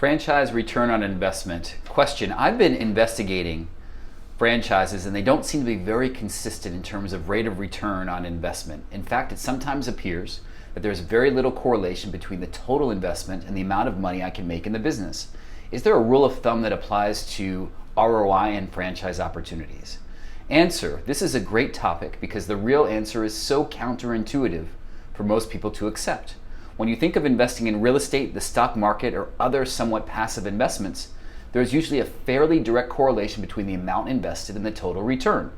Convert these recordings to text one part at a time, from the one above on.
Franchise return on investment. Question: I've been investigating franchises and they don't seem to be very consistent in terms of rate of return on investment. In fact, it sometimes appears that there's very little correlation between the total investment and the amount of money I can make in the business. Is there a rule of thumb that applies to ROI and franchise opportunities? Answer: this is a great topic because the real answer is so counterintuitive for most people to accept. When you think of investing in real estate, the stock market, or other somewhat passive investments, there's usually a fairly direct correlation between the amount invested and the total return.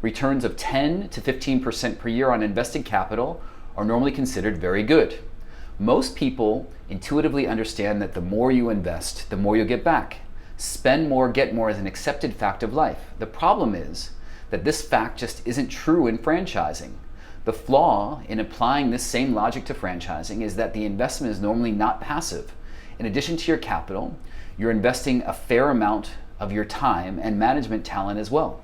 Returns of 10 to 15% per year on invested capital are normally considered very good. Most people intuitively understand that the more you invest, the more you'll get back. Spend more, get more is an accepted fact of life. The problem is that this fact just isn't true in franchising. The flaw in applying this same logic to franchising is that the investment is normally not passive. In addition to your capital, you're investing a fair amount of your time and management talent as well.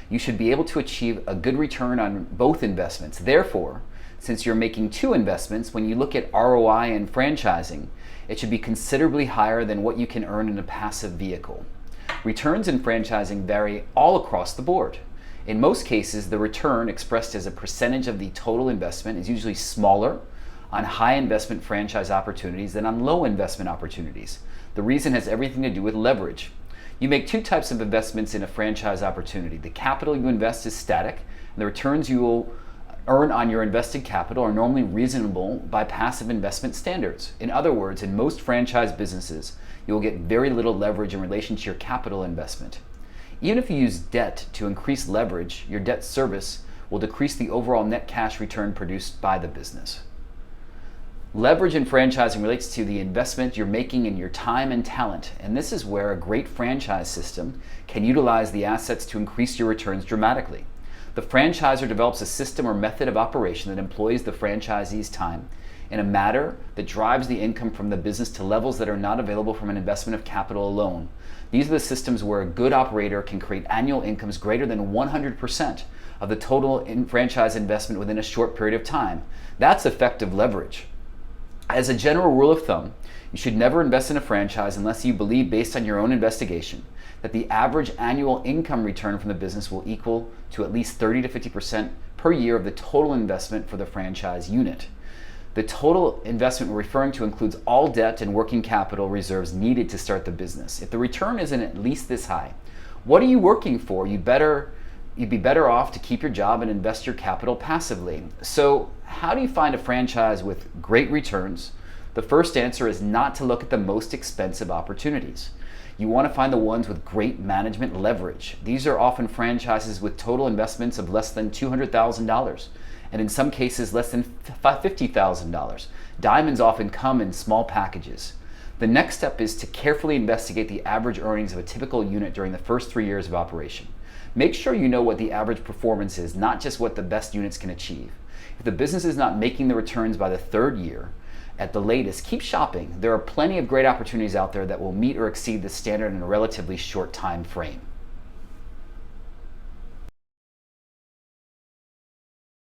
You should be able to achieve a good return on both investments. Therefore, since you're making two investments, when you look at ROI and franchising, it should be considerably higher than what you can earn in a passive vehicle. Returns in franchising vary all across the board. In most cases, the return expressed as a percentage of the total investment is usually smaller on high investment franchise opportunities than on low investment opportunities. The reason has everything to do with leverage. You make two types of investments in a franchise opportunity. The capital you invest is static, and the returns you will earn on your invested capital are normally reasonable by passive investment standards. In other words, in most franchise businesses, you will get very little leverage in relation to your capital investment. Even if you use debt to increase leverage, your debt service will decrease the overall net cash return produced by the business. Leverage in franchising relates to the investment you're making in your time and talent, and this is where a great franchise system can utilize the assets to increase your returns dramatically. The franchisor develops a system or method of operation that employs the franchisee's time in a manner that drives the income from the business to levels that are not available from an investment of capital alone. These are the systems where a good operator can create annual incomes greater than 100% of the total franchise investment within a short period of time. That's effective leverage. As a general rule of thumb, you should never invest in a franchise unless you believe, based on your own investigation, that the average annual income return from the business will equal to at least 30 to 50% per year of the total investment for the franchise unit. The total investment we're referring to includes all debt and working capital reserves needed to start the business. If the return isn't at least this high, what are you working for? You'd be better off to keep your job and invest your capital passively. So how do you find a franchise with great returns? The first answer is not to look at the most expensive opportunities. You want to find the ones with great management leverage. These are often franchises with total investments of less than $200,000. And in some cases less than $50,000. Diamonds often come in small packages. The next step is to carefully investigate the average earnings of a typical unit during the first 3 years of operation. Make sure you know what the average performance is, not just what the best units can achieve. If the business is not making the returns by the 3rd year, at the latest, keep shopping. There are plenty of great opportunities out there that will meet or exceed the standard in a relatively short time frame.